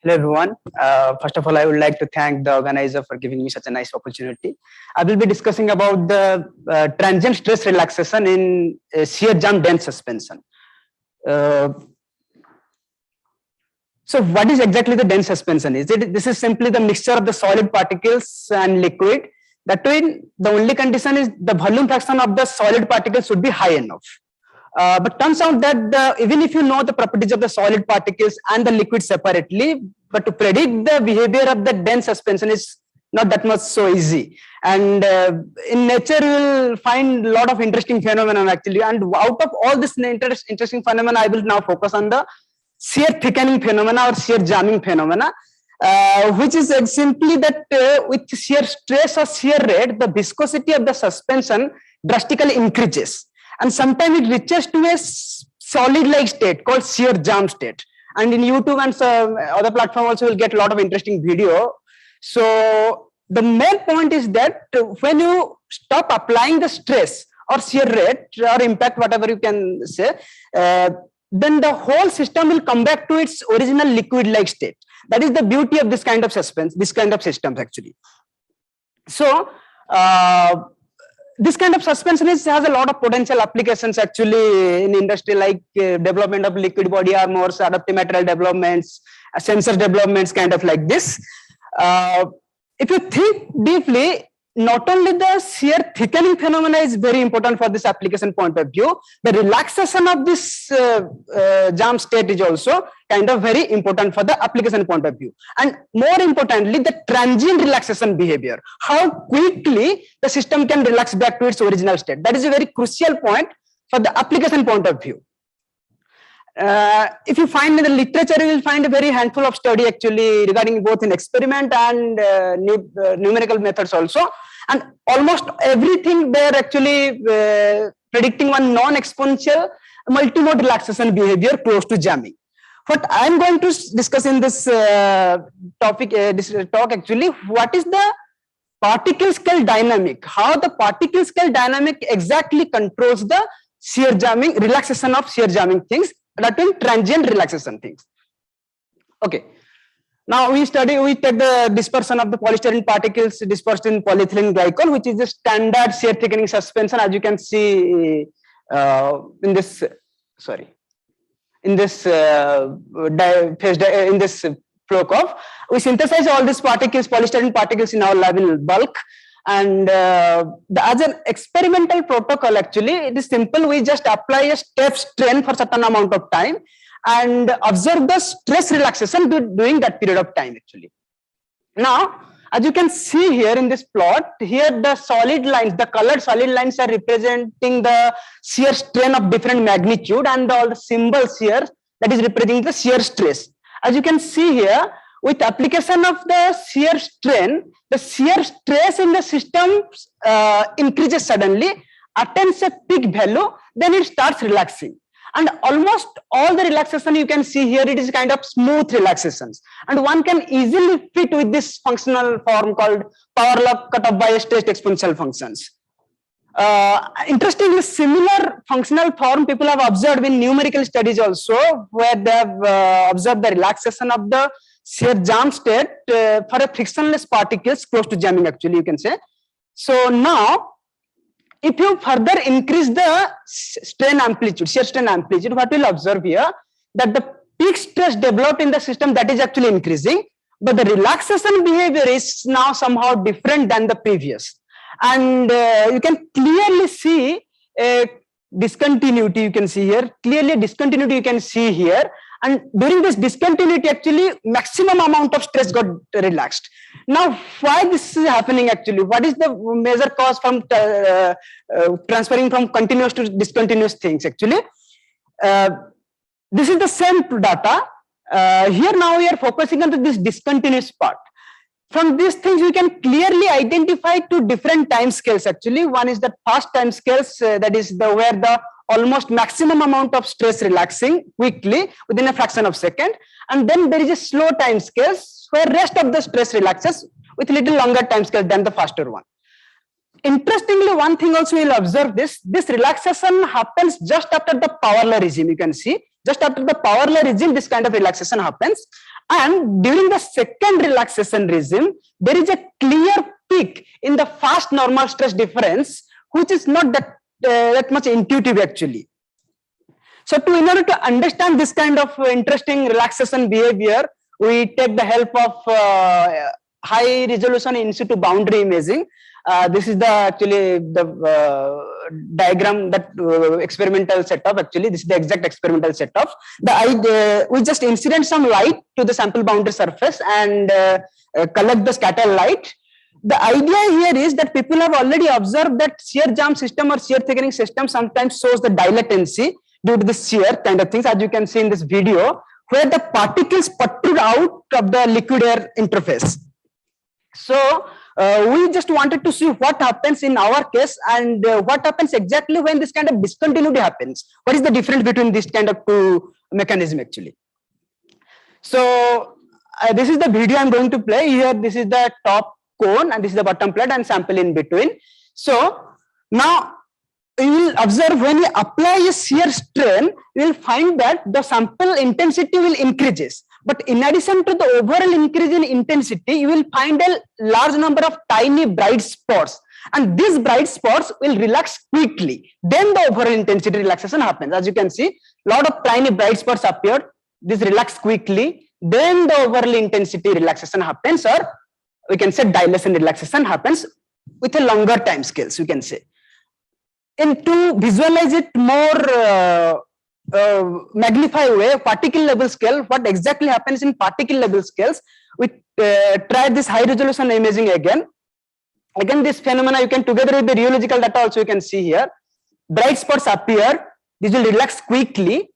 Hello everyone. First of all, I would like to thank the organizer for giving me such a nice opportunity. I will be discussing about the transient stress relaxation in shear jam dense suspension. So what is exactly the dense suspension? This is simply the mixture of the solid particles and liquid. That way, the only condition is the volume fraction of the solid particles should be high enough. But turns out that even if you know the properties of the solid particles and the liquid separately, but to predict the behavior of the dense suspension is not that much so easy. And in nature, you will find a lot of interesting phenomena actually. And out of all this interesting phenomena, I will now focus on the shear thickening phenomena or shear jamming phenomena, which is simply that with shear stress or shear rate, the viscosity of the suspension drastically increases. And sometimes it reaches to a solid-like state called shear jam state. And in YouTube and some other platform also will get a lot of interesting video. So the main point is that when you stop applying the stress or shear rate or impact, whatever you can say, then the whole system will come back to its original liquid-like state. That is the beauty of this kind of suspense, this kind of systems actually. So this kind of suspension has a lot of potential applications actually in industry, like development of liquid body armors, adaptive material developments, sensor developments, kind of like this. If you think deeply, not only the shear thickening phenomena is very important for this application point of view, the relaxation of this jam state is also kind of very important for the application point of view. And more importantly, the transient relaxation behavior, how quickly the system can relax back to its original state. That is a very crucial point for the application point of view. If you find in the literature, you will find a very handful of study actually regarding both in experiment and numerical methods also. And almost everything they are actually predicting one non-exponential multimode relaxation behavior close to jamming. What I am going to discuss in this topic, this talk actually, what is the particle scale dynamic? How the particle scale dynamic exactly controls the shear jamming, relaxation of shear jamming things, that means transient relaxation things. Okay. Now we take the dispersion of the polystyrene particles dispersed in polyethylene glycol, which is the standard shear thickening suspension, as you can see in this. In this flow curve. We synthesize all these particles, polystyrene particles, in our lab in bulk. And as an experimental protocol, actually, it is simple. We just apply a step strain for certain amount of time and observe the stress relaxation during that period of time, actually. Now, as you can see here in this plot, here the solid lines, the colored solid lines are representing the shear strain of different magnitude, and all the symbols here, that is representing the shear stress. As you can see here, with application of the shear strain, the shear stress in the system increases suddenly, attains a peak value, then it starts relaxing. And almost all the relaxation you can see here, it is kind of smooth relaxations. And one can easily fit with this functional form called power law cut off by stressed exponential functions. Interestingly, similar functional form people have observed in numerical studies also, where they have observed the relaxation of the shear jam state for a frictionless particles close to jamming, actually, you can say. So now, if you further increase the strain amplitude, shear strain amplitude, what we'll observe here, that the peak stress developed in the system, that is actually increasing, but the relaxation behavior is now somehow different than the previous. And you can clearly see a discontinuity, you can see here, clearly discontinuity you can see here. And during this discontinuity, actually, maximum amount of stress got relaxed. Now, why this is happening actually? What is the major cause from transferring from continuous to discontinuous things actually? This is the same data. Here now we are focusing on this discontinuous part. From these things, we can clearly identify two different time scales actually. One is the fast time scales, that is where the almost maximum amount of stress relaxing quickly within a fraction of a second, and then there is a slow time scales where rest of the stress relaxes with little longer time scale than the faster one. Interestingly, one thing also we'll observe this relaxation happens just after the power law regime. You can see just after the power law regime, this kind of relaxation happens, And during the second relaxation regime, there is a clear peak in the fast normal stress difference, which is not that much intuitive actually. So in order to understand this kind of interesting relaxation behavior, we take the help of high resolution in situ boundary imaging. This is actually the diagram, that experimental setup. Actually, this is the exact experimental setup. We just incident some light to the sample boundary surface and collect the scattered light. The idea here is that people have already observed that shear jam system or shear thickening system sometimes shows the dilatancy due to the shear kind of things, as you can see in this video, where the particles protrude out of the liquid air interface. So we just wanted to see what happens in our case and what happens exactly when this kind of discontinuity happens. What is the difference between this kind of two mechanism actually? So this is the video I'm going to play here. This is the top cone and this is the bottom plate and sample in between. So now you will observe when you apply a shear strain, you will find that the sample intensity will increases. But in addition to the overall increase in intensity, you will find a large number of tiny bright spots. And these bright spots will relax quickly. Then the overall intensity relaxation happens. As you can see, a lot of tiny bright spots appear. This relax quickly. Then the overall intensity relaxation happens, or we can say dilation relaxation happens with a longer time scales, we can say. And to visualize it more magnify way, particle level scale, what exactly happens in particle level scales, we try this high resolution imaging again. Again, this phenomena you can, together with the rheological data also you can see here. Bright spots appear, this will relax quickly.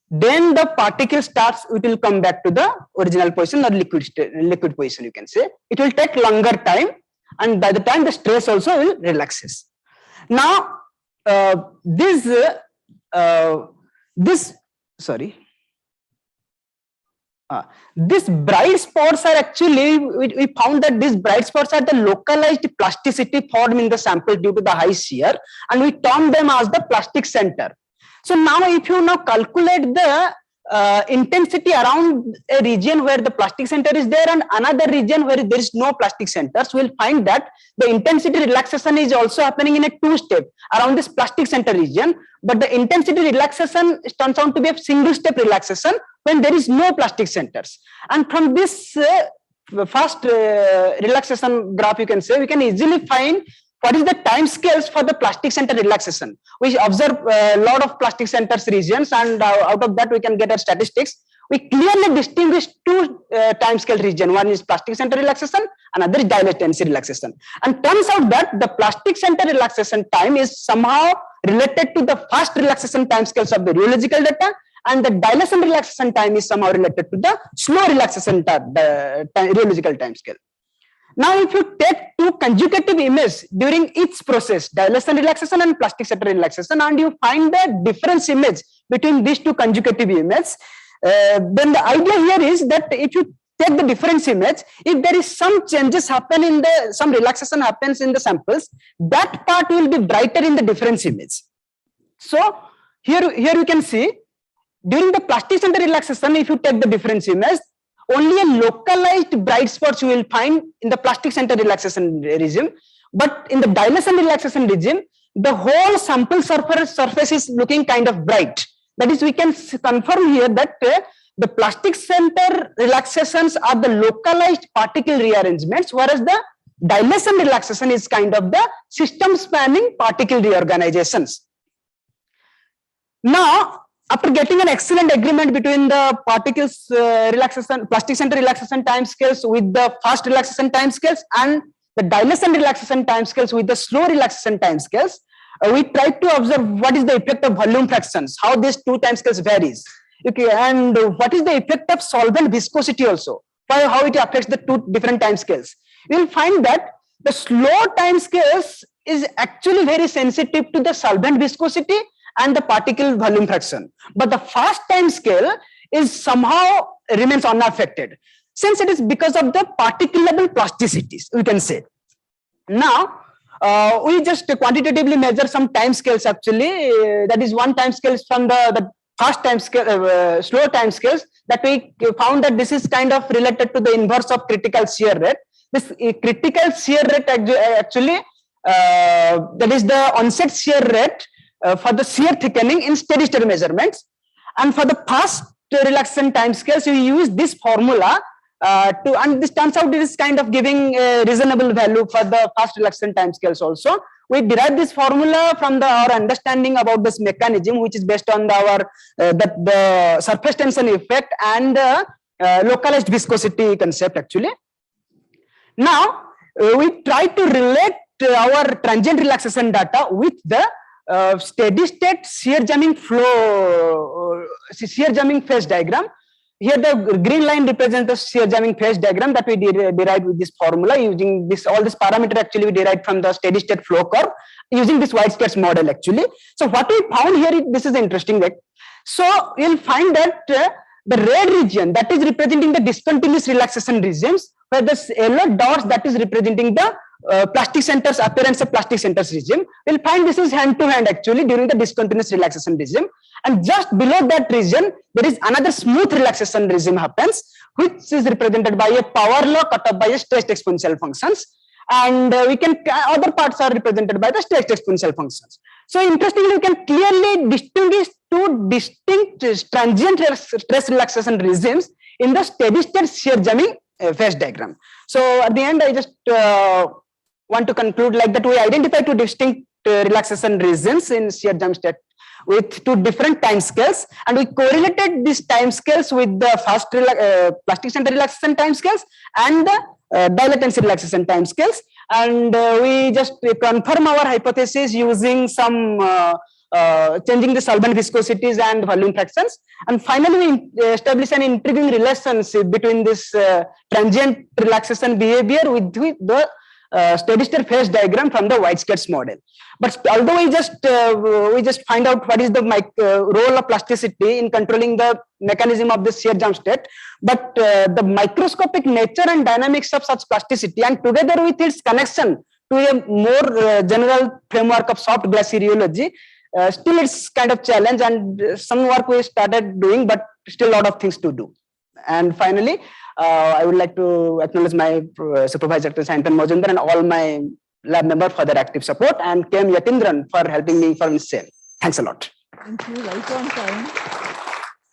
Then the particle starts, it will come back to the original position or liquid position, you can say. It will take longer time, and by the time the stress also will relaxes. Now, these bright spots are actually, we found that these bright spots are the localized plasticity formed in the sample due to the high shear, and we term them as the plastic center. So now if you now calculate the intensity around a region where the plastic center is there and another region where there is no plastic centers, we'll find that the intensity relaxation is also happening in a two-step around this plastic center region, but the intensity relaxation turns out to be a single-step relaxation when there is no plastic centers. And from this first relaxation graph, you can say, we can easily find what is the time scales for the plastic center relaxation. We observe a lot of plastic centers regions, and out of that we can get our statistics. We clearly distinguish two time scale regions. One is plastic center relaxation, another is dilatancy relaxation. And turns out that the plastic center relaxation time is somehow related to the fast relaxation time scales of the rheological data, and the dilation relaxation time is somehow related to the slow relaxation rheological time scale. Now, if you take two consecutive images during each process, dilation relaxation and plastic center relaxation, and you find the difference image between these two consecutive images, then the idea here is that if you take the difference image, if there is some changes happen in the, some relaxation happens in the samples, that part will be brighter in the difference image. So here you can see, during the plastic center relaxation, if you take the difference image, only a localized bright spots you will find in the plastic center relaxation regime, but in the dilation relaxation regime, the whole sample surface is looking kind of bright. That is, we can confirm here that the plastic center relaxations are the localized particle rearrangements, whereas the dilation relaxation is kind of the system spanning particle reorganizations. Now, after getting an excellent agreement between the particles relaxation, plastic center relaxation timescales with the fast relaxation timescales and the dilation relaxation timescales with the slow relaxation timescales, we tried to observe what is the effect of volume fractions, how these two timescales varies, okay, and what is the effect of solvent viscosity also, how it affects the two different timescales. You will find that the slow timescales is actually very sensitive to the solvent viscosity and the particle volume fraction, but the fast time scale is somehow remains unaffected, since it is because of the particle level plasticities, we can say. Now we just quantitatively measure some time scales actually, that is one time scale from the fast time scale, slow time scales, that we found that this is kind of related to the inverse of critical shear rate. This critical shear rate actually, that is the onset shear rate for the shear thickening in steady state measurements. And for the fast relaxation timescales, we use this formula and this turns out it is kind of giving a reasonable value for the fast relaxation timescales also. We derive this formula from our understanding about this mechanism, which is based on the surface tension effect and localized viscosity concept actually. Now, we try to relate our transient relaxation data with the steady state shear jamming flow, shear jamming phase diagram. Here the green line represents the shear jamming phase diagram that we derived with this formula using this, all this parameter actually we derived from the steady state flow curve using this White-Skates model actually. So what we found here, this is interesting, right? So you'll find that the red region that is representing the discontinuous relaxation regimes, where the yellow dots that is representing the plastic centers, appearance of plastic centers regime, we'll find this is hand to hand actually during the discontinuous relaxation regime. And just below that region, there is another smooth relaxation regime happens, which is represented by a power law cut off by a stretched exponential functions. And other parts are represented by the stretched exponential functions. So interestingly, we can clearly distinguish two distinct transient stress relaxation regimes in the steady state shear jamming phase diagram. So at the end, I just want to conclude like that we identify two distinct relaxation regimes in shear jam state with two different time scales, and we correlated these time scales with the fast plastic center relaxation time scales and the dilatancy relaxation time scales, and we just confirm our hypothesis using some changing the solvent viscosities and volume fractions, and finally we establish an intriguing relationship between this transient relaxation behavior with the steady state phase diagram from the White-Skates model. But although we just find out what is the role of plasticity in controlling the mechanism of the shear jam state, but the microscopic nature and dynamics of such plasticity, and together with its connection to a more general framework of soft glassy rheology, still it's kind of challenge, and some work we started doing, but still a lot of things to do. And finally, I would like to acknowledge my supervisor, Dr. Sayantan Majumdar, and all my lab members for their active support, and KM Yatindran for helping me for this sale. Thanks a lot. Thank you. Right on time.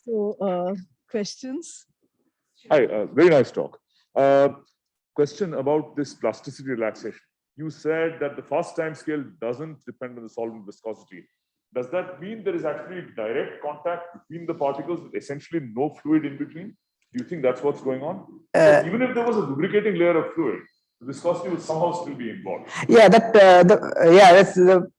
So, questions? Hi, very nice talk. Question about this plasticity relaxation. You said that the fast time scale doesn't depend on the solvent viscosity. Does that mean there is actually direct contact between the particles with essentially no fluid in between? Do you think that's what's going on? Even if there was a lubricating layer of fluid, the viscosity would somehow still be involved. Yeah, that's the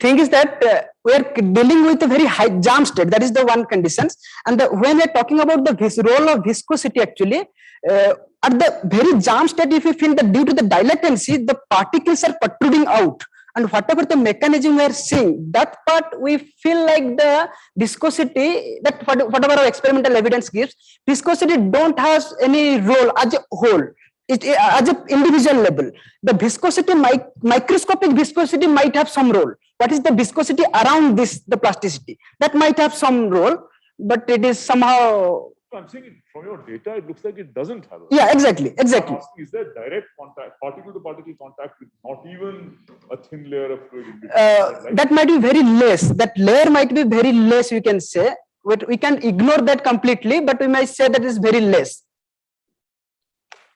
thing is that we are dealing with a very high jam state. That is the one condition. And when we are talking about the role of viscosity, actually, at the very jam state, if you feel that due to the dilatancy, the particles are protruding out. And whatever the mechanism we are seeing, that part we feel like the viscosity, that whatever our experimental evidence gives, viscosity don't have any role as a whole. As an individual level, the viscosity, microscopic viscosity might have some role. What is the viscosity around the plasticity? That might have some role, but it is somehow. I'm saying from your data, it looks like it doesn't have. Yeah, exactly. Is there direct contact, particle to particle contact with not even a thin layer of fluid in between? That might be very less. That layer might be very less, we can say. But we can ignore that completely, but we might say that is very less.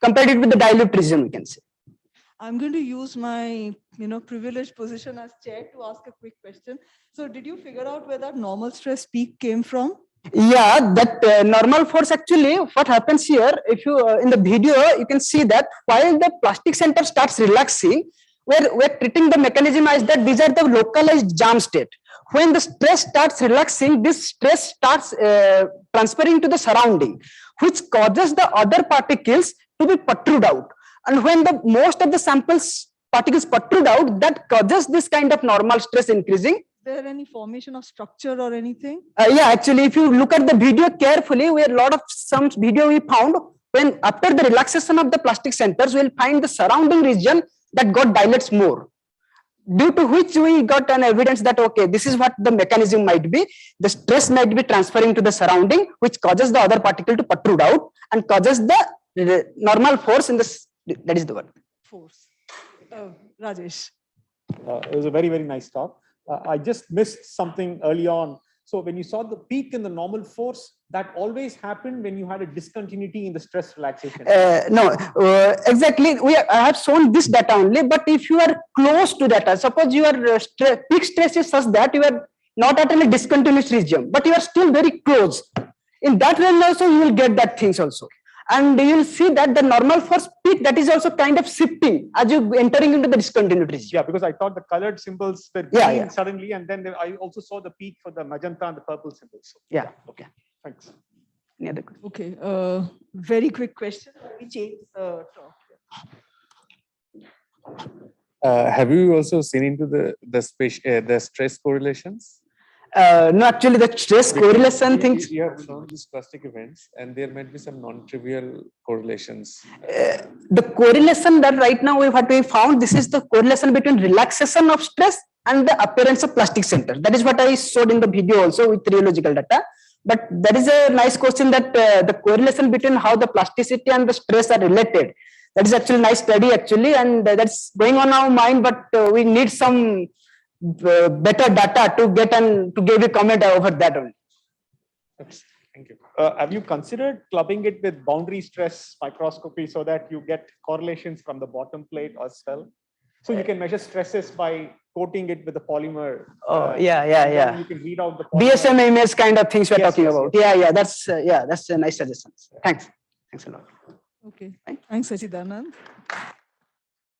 Compared it with the dilute region, we can say. I'm going to use my privileged position as chair to ask a quick question. So did you figure out where that normal stress peak came from? Yeah, that normal force actually, what happens here, if you in the video, you can see that while the plastic center starts relaxing, we're treating the mechanism as that these are the localized jam state. When the stress starts relaxing, this stress starts transferring to the surrounding, which causes the other particles to be protrude out. And when the most of the particles protrude out, that causes this kind of normal stress increasing. Is there any formation of structure or anything? Yeah, actually, if you look at the video carefully, some video we found when after the relaxation of the plastic centers, we'll find the surrounding region that got dilates more. due to which we got an evidence that, okay, this is what the mechanism might be. The stress might be transferring to the surrounding, which causes the other particle to protrude out and causes the normal force in the, that is the word. Force. Rajesh. It was a very, very nice talk. I just missed something early on. So when you saw the peak in the normal force, that always happened when you had a discontinuity in the stress relaxation. No, exactly. I have shown this data only, but if you are close to that, suppose your peak stress is such that you are not at any discontinuous region, but you are still very close. In that range also, you will get that things also. And you will see that the normal force peak, that is also kind of shifting as you entering into the discontinuous region. Yeah, because I thought the colored symbols were green suddenly, and then I also saw the peak for the magenta and the purple symbols. So, yeah. Okay. Thanks. Any other question? Okay. Very quick question. We change the talk. Have you also seen into the stress correlations? No, actually, the stress correlation things. You have shown these plastic events, and there might be some non-trivial correlations. The correlation that right now what we found, this is the correlation between relaxation of stress and the appearance of plastic center. That is what I showed in the video also with rheological data. But that is a nice question that the correlation between how the plasticity and the stress are related. That is actually a nice study actually, and that's going on our mind. But we need some better data to get and to give a comment over that only. Thank you. Have you considered clubbing it with boundary stress microscopy so that you get correlations from the bottom plate as well? So you can measure stresses by coating it with a polymer. Yeah. You can read out the polymer. BSM image kind of things we're talking yes, about. yes. Yeah, that's a nice suggestion. Thanks a lot. Okay. Thanks, Sachidananda.